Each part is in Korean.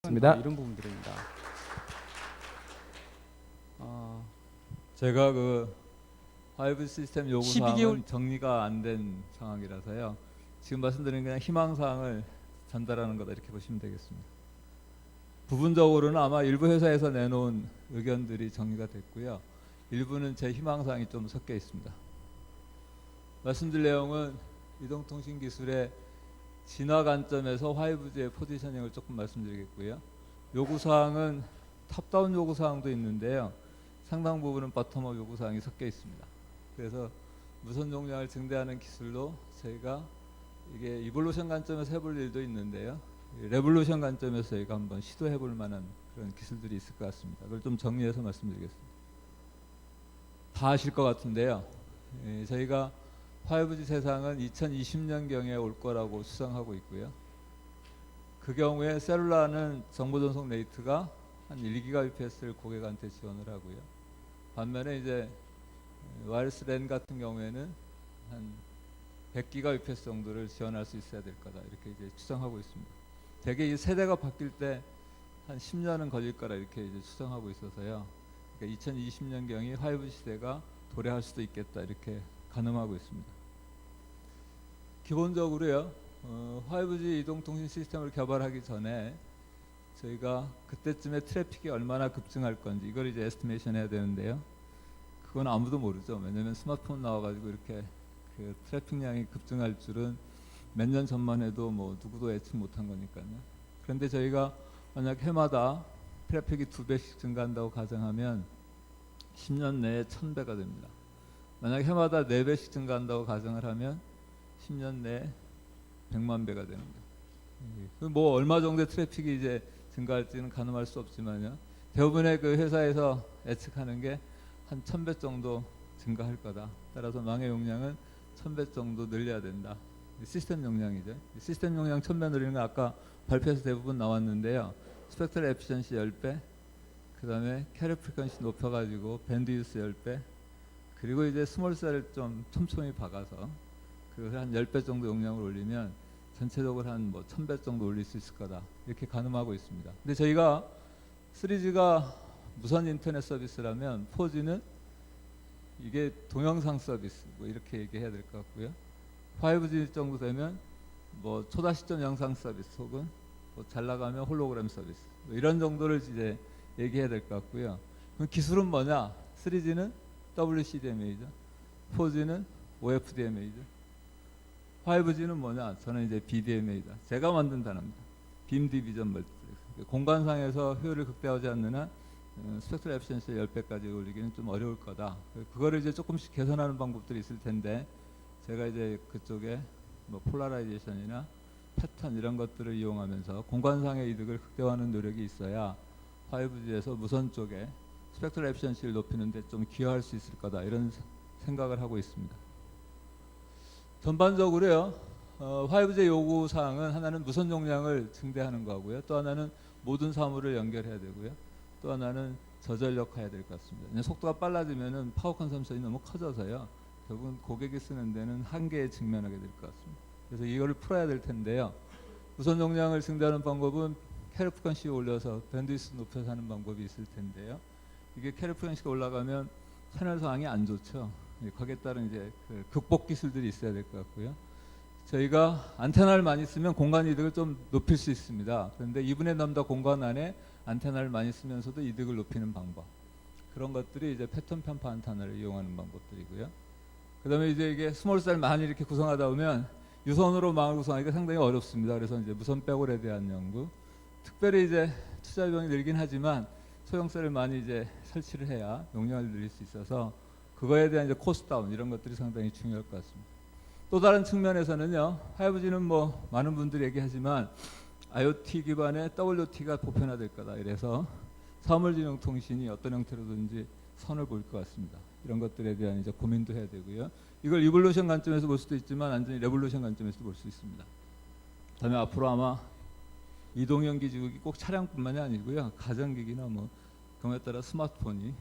이런 부분들입니다. 제가 그 5G 시스템 요구사항은 12개월 정리가 안 된 상황이라서요. 지금 말씀드린 그냥 희망사항을 전달하는 거다 이렇게 보시면 되겠습니다. 부분적으로는 아마 일부 회사에서 내놓은 의견들이 정리가 됐고요. 일부는 제 희망사항이 좀 섞여 있습니다. 말씀드릴 내용은 이동통신 기술의 진화 관점에서 5G의 포지셔닝을 조금 말씀드리겠고요. 요구사항은 탑다운 요구사항도 있는데요. 상당 부분은 바텀업 요구사항이 섞여 있습니다. 그래서 무선 용량을 증대하는 기술로 저희가 이게 이볼루션 관점에서 해볼 일도 있는데요. 레볼루션 관점에서 저희가 한번 시도해 볼 만한 그런 기술들이 있을 것 같습니다. 그걸 좀 정리해서 말씀드리겠습니다. 다 아실 것 같은데요. 저희가 5G 세상은 2020년경에 올 거라고 추정하고 있고요. 그 경우에 셀룰라는 정보 전송 레이트가 한 1GBps를 고객한테 지원을 하고요. 반면에 이제 와이어리스 랜 같은 경우에는 한 100GBps 정도를 지원할 수 있어야 될 거다 이렇게 이제 추정하고 있습니다. 대개 이 세대가 바뀔 때 한 10년은 걸릴 거라 이렇게 이제 추정하고 있어서요. 그러니까 2020년경이 5G 시대가 도래할 수도 있겠다 이렇게 가늠하고 있습니다. 기본적으로요, 5G 이동통신 시스템을 개발하기 전에 저희가 그때쯤에 트래픽이 얼마나 급증할 건지 이걸 이제 에스티메이션 해야 되는데요. 그건 아무도 모르죠. 왜냐면 스마트폰 나와가지고 이렇게 그 트래픽량이 급증할 줄은 몇 년 전만 해도 뭐 누구도 예측 못한 거니까요. 그런데 저희가 만약 해마다 트래픽이 2배씩 증가한다고 가정하면 10년 내에 1000배가 됩니다. 만약 해마다 4배씩 증가한다고 가정을 하면 10년 내에 100만 배가 됩니다. 뭐 얼마 정도의 트래픽이 이제 증가할지는 가늠할 수 없지만요. 대부분의 그 회사에서 예측하는 게 한 1000배 정도 증가할 거다. 따라서 망의 용량은 1000배 정도 늘려야 된다. 시스템 용량이죠. 시스템 용량 1000배 늘리는 건 아까 발표에서 대부분 나왔는데요. 스펙트럴 에피션시 10배, 그 다음에 캐리어 프리퀀시 높여가지고 밴드위스 10배, 그리고 이제 스몰셀을 좀 촘촘히 박아서 그 한 10배 정도 용량을 올리면 전체적으로 한 뭐 1000배 정도 올릴 수 있을 거다 이렇게 가늠하고 있습니다. 근데 저희가 3G가 무선 인터넷 서비스라면 4G는 이게 동영상 서비스 뭐 이렇게 얘기해야 될 것 같고요. 5G 정도 되면 뭐 초다시점 영상 서비스 혹은 뭐 잘 나가면 홀로그램 서비스 뭐 이런 정도를 이제 얘기해야 될 것 같고요. 그럼 기술은 뭐냐? 3G는 WCDMA죠. 4G는 OFDMA죠. 5G는 뭐냐? 저는 이제 BDMA다. 제가 만든 단어입니다. 빔 디비전 멀티플렉스. 공간상에서 효율을 극대화하지 않는 한 스펙트럴 에피션시 10배까지 올리기는 좀 어려울 거다. 그거를 이제 조금씩 개선하는 방법들이 있을 텐데 제가 이제 그쪽에 뭐 폴라라이제이션이나 패턴 이런 것들을 이용하면서 공간상의 이득을 극대화하는 노력이 있어야 5G에서 무선 쪽에 스펙트럴 에피션시를 높이는 데 좀 기여할 수 있을 거다 이런 생각을 하고 있습니다. 전반적으로요, 5G 요구 사항은 하나는 무선 용량을 증대하는 거고요, 또 하나는 모든 사물을 연결해야 되고요, 또 하나는 저전력화해야 될 것 같습니다. 속도가 빨라지면은 파워 컨섬션이 너무 커져서요, 결국은 고객이 쓰는 데는 한계에 직면하게 될 것 같습니다. 그래서 이거를 풀어야 될 텐데요. 무선 용량을 증대하는 방법은 캐리어 프리퀀시 올려서 밴드위스 높여서 하는 방법이 있을 텐데요. 이게 캐리어 프리퀀시가 올라가면 채널 상황이 안 좋죠. 거기에 따른 이제 그 극복 기술들이 있어야 될 것 같고요. 저희가 안테나를 많이 쓰면 공간 이득을 좀 높일 수 있습니다. 그런데 2분의 남다 공간 안에 안테나를 많이 쓰면서도 이득을 높이는 방법, 그런 것들이 이제 패턴 편파 안테나를 이용하는 방법들이고요. 그 다음에 이제 이게 스몰셀 많이 이렇게 구성하다 보면 유선으로 망을 구성하기가 상당히 어렵습니다. 그래서 이제 무선 백홀에 대한 연구, 특별히 이제 투자 비용이 늘긴 하지만 소형셀을 많이 이제 설치를 해야 용량을 늘릴 수 있어서 그거에 대한 이제 코스트 다운 이런 것들이 상당히 중요할 것 같습니다. 또 다른 측면에서는요, 5G는 뭐 많은 분들이 얘기하지만 IoT 기반의 WT가 보편화될 거다. 이래서 사물진흥통신이 어떤 형태로든지 선을 보일 것 같습니다. 이런 것들에 대한 이제 고민도 해야 되고요. 이걸 이볼루션 관점에서 볼 수도 있지만 완전히 레볼루션 관점에서 볼 수 있습니다. 다음에 앞으로 아마 이동형 기기국이 꼭 차량뿐만이 아니고요, 가정기기나 뭐 경우에 따라 스마트폰이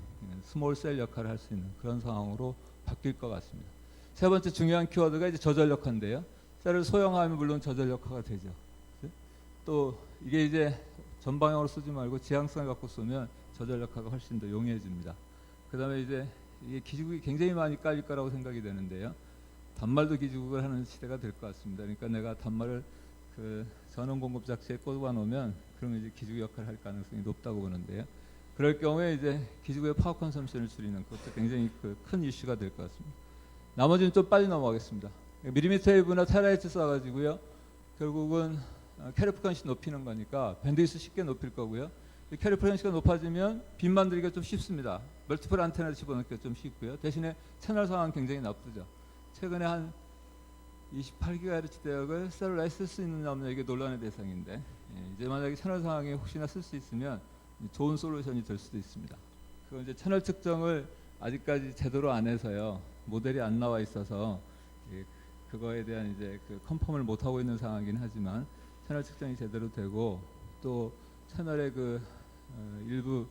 스몰셀 역할을 할 수 있는 그런 상황으로 바뀔 것 같습니다. 세 번째 중요한 키워드가 이제 저전력화인데요. 셀을 소형화하면 물론 저전력화가 되죠. 또 이게 이제 전방향으로 쏘지 말고 지향성을 갖고 쏘면 저전력화가 훨씬 더 용이해집니다. 그 다음에 이제 이게 기지국이 굉장히 많이 깔릴 거라고 생각이 되는데요. 단말도 기지국을 하는 시대가 될 것 같습니다. 그러니까 내가 단말을 그 전원 공급 장치에 꽂아 놓으면 그러면 이제 기지국 역할을 할 가능성이 높다고 보는데요. 그럴 경우에 이제 기지국의 파워 컨섬션을 줄이는 것도 굉장히 큰 이슈가 될 것 같습니다. 나머지는 좀 빨리 넘어가겠습니다. 밀리미터 웨이브나 테라헤르츠 써가지고요. 결국은 캐리 프리퀀시 높이는 거니까 밴드위스 쉽게 높일 거고요. 캐리 프리퀀시가 높아지면 빔 만들기가 좀 쉽습니다. 멀티플 안테나를 집어넣기가 좀 쉽고요. 대신에 채널 상황은 굉장히 나쁘죠. 최근에 한 28GHz 대역을 셀룰라에 쓸 수 있느냐 없느냐 이게 논란의 대상인데 이제 만약에 채널 상황에 혹시나 쓸 수 있으면 좋은 솔루션이 될 수도 있습니다. 그건 이제 채널 측정을 아직까지 제대로 안 해서요. 모델이 안 나와 있어서 그거에 대한 이제 컨펌을 못 하고 있는 상황이긴 하지만 채널 측정이 제대로 되고 또 채널의 일부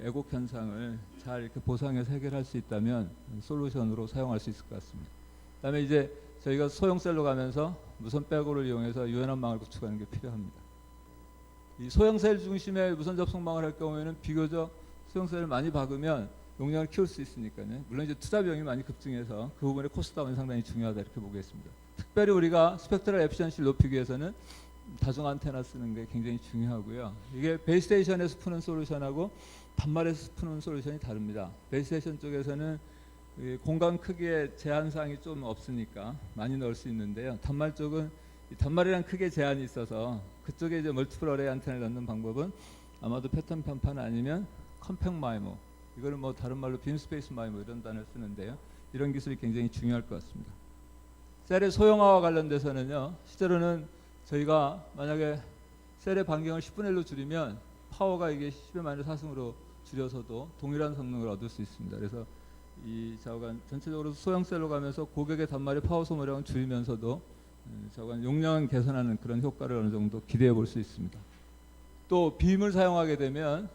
애곡 현상을 잘 이렇게 보상해서 해결할 수 있다면 솔루션으로 사용할 수 있을 것 같습니다. 그다음에 이제 저희가 소형 셀로 가면서 무선 백업을 이용해서 유연한 망을 구축하는 게 필요합니다. 이 소형 셀 중심의 무선 접속망을 할 경우에는 비교적 소형 셀을 많이 박으면 용량을 키울 수 있으니까요. 물론 이제 투자 비용이 많이 급증해서 그 부분의 코스트 다운이 상당히 중요하다 이렇게 보겠습니다. 특별히 우리가 스펙트럴 에피션시를 높이기 위해서는 다중 안테나 쓰는 게 굉장히 중요하고요. 이게 베이스테이션에서 푸는 솔루션하고 단말에서 푸는 솔루션이 다릅니다. 베이스테이션 쪽에서는 공간 크기의 제한사항이 좀 없으니까 많이 넣을 수 있는데요. 단말 쪽은 단말이란 크기의 제한이 있어서 그쪽에 이제 멀티플 어레이 안테나를 넣는 방법은 아마도 패턴 편판 아니면 컴팩 마이모, 이거를 뭐 다른 말로 빔 스페이스 마이모 이런 단어를 쓰는데요. 이런 기술이 굉장히 중요할 것 같습니다. 셀의 소형화와 관련돼서는요. 실제로는 저희가 만약에 셀의 반경을 10분의 1로 줄이면 파워가 이게 10의 마이너스 4승으로 줄여서도 동일한 성능을 얻을 수 있습니다. 그래서 이 좌우간 전체적으로 소형 셀로 가면서 고객의 단말의 파워 소모량을 줄이면서도 좌우간 용량을 개선하는 그런 효과를 어느 정도 기대해 볼 수 있습니다. 또 빔을 사용하게 되면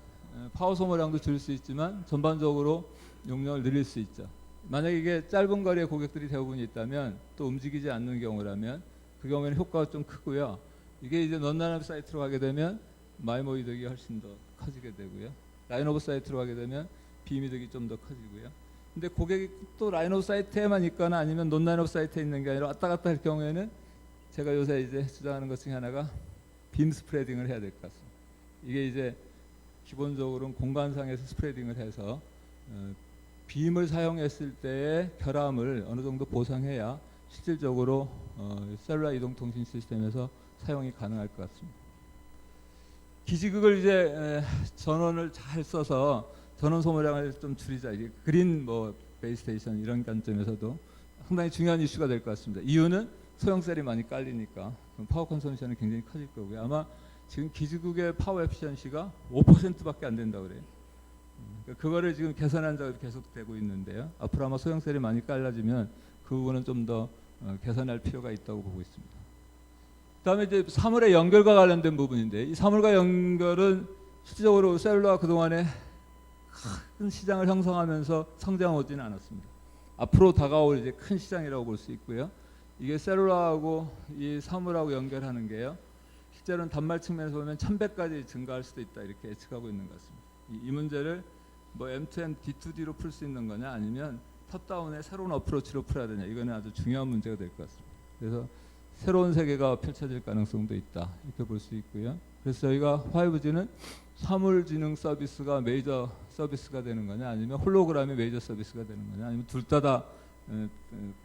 파워 소모량도 줄일 수 있지만 전반적으로 용량을 늘릴 수 있죠. 만약에 이게 짧은 거리의 고객들이 대부분 있다면 또 움직이지 않는 경우라면 그 경우에는 효과가 좀 크고요. 이게 이제 넌라인 사이트로 가게 되면 마이모 이득이 훨씬 더 커지게 되고요. 라인 오브 사이트로 가게 되면 빔 이득이 좀 더 커지고요. 근데 고객이 또 라인 오브 사이트에만 있거나 아니면 논라인 오브 사이트에 있는 게 아니라 왔다 갔다 할 경우에는 제가 요새 이제 주장하는 것 중에 하나가 빔 스프레딩을 해야 될 것 같습니다. 이게 이제 기본적으로는 공간상에서 스프레딩을 해서 빔을 사용했을 때의 결함을 어느 정도 보상해야 실질적으로 셀룰라 이동통신 시스템에서 사용이 가능할 것 같습니다. 기지국을 이제 전원을 잘 써서 전원 소모량을 좀 줄이자. 이게 그린 베이스테이션 이런 관점에서도 상당히 중요한 이슈가 될 것 같습니다. 이유는 소형 셀이 많이 깔리니까 파워 컨섬션은 굉장히 커질 거고요. 아마 지금 기지국의 파워 에피션시가 5%밖에 안 된다고 그래요. 그거를 지금 개선한 작업이 계속되고 있는데요. 앞으로 아마 소형 셀이 많이 깔라지면 그 부분은 좀 더 개선할 필요가 있다고 보고 있습니다. 그다음에 이제 사물의 연결과 관련된 부분인데 이 사물과 연결은 실질적으로 셀룰러가 그동안에 큰 시장을 형성하면서 성장하지는 않았습니다. 앞으로 다가올 이제 큰 시장이라고 볼 수 있고요. 이게 셀룰러하고 이 사물하고 연결하는 게요. 실제로는 단말 측면에서 보면 1000배까지 증가할 수도 있다 이렇게 예측하고 있는 것 같습니다. 이 문제를 M2M, D2D로 풀 수 있는 거냐 아니면 탑다운의 새로운 어프로치로 풀어야 되냐 이거는 아주 중요한 문제가 될 것 같습니다. 그래서 새로운 세계가 펼쳐질 가능성도 있다 이렇게 볼 수 있고요. 그래서 저희가 5G는 사물지능 서비스가 메이저 서비스가 되는 거냐 아니면 홀로그램이 메이저 서비스가 되는 거냐 아니면 둘 다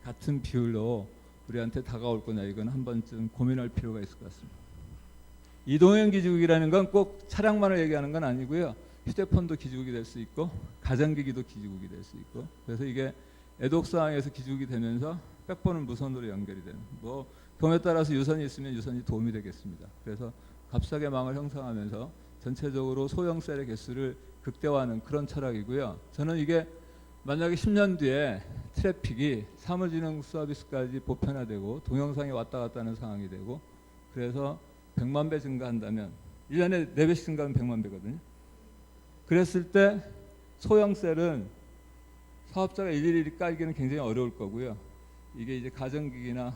같은 비율로 우리한테 다가올 거냐 이건 한 번쯤 고민할 필요가 있을 것 같습니다. 이동형 기지국이라는 건 꼭 차량만을 얘기하는 건 아니고요. 휴대폰도 기지국이 될 수 있고 가전기기도 기지국이 될 수 있고 그래서 이게 애독사항에서 기지국이 되면서 백본은 무선으로 연결이 되는 경우에 따라서 유선이 있으면 유선이 도움이 되겠습니다. 그래서 값싸게 망을 형성하면서 전체적으로 소형 셀의 개수를 극대화하는 그런 철학이고요. 저는 이게 만약에 10년 뒤에 트래픽이 사물지능 서비스까지 보편화되고 동영상이 왔다 갔다 하는 상황이 되고 그래서 100만 배 증가한다면 1년에 4배씩 증가하면 100만 배거든요. 그랬을 때 소형 셀은 사업자가 일일이 깔기는 굉장히 어려울 거고요. 이게 이제 가전기기나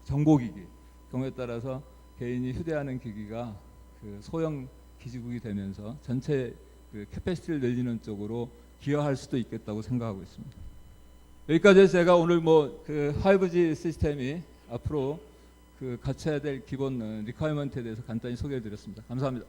정보기기 경우에 따라서 개인이 휴대하는 기기가 그 소형 기지국이 되면서 전체 그 캐패시티를 늘리는 쪽으로 기여할 수도 있겠다고 생각하고 있습니다. 여기까지 제가 오늘 뭐 그 5G 시스템이 앞으로 그 갖춰야 될 기본 리퀘어먼트에 대해서 간단히 소개해 드렸습니다. 감사합니다.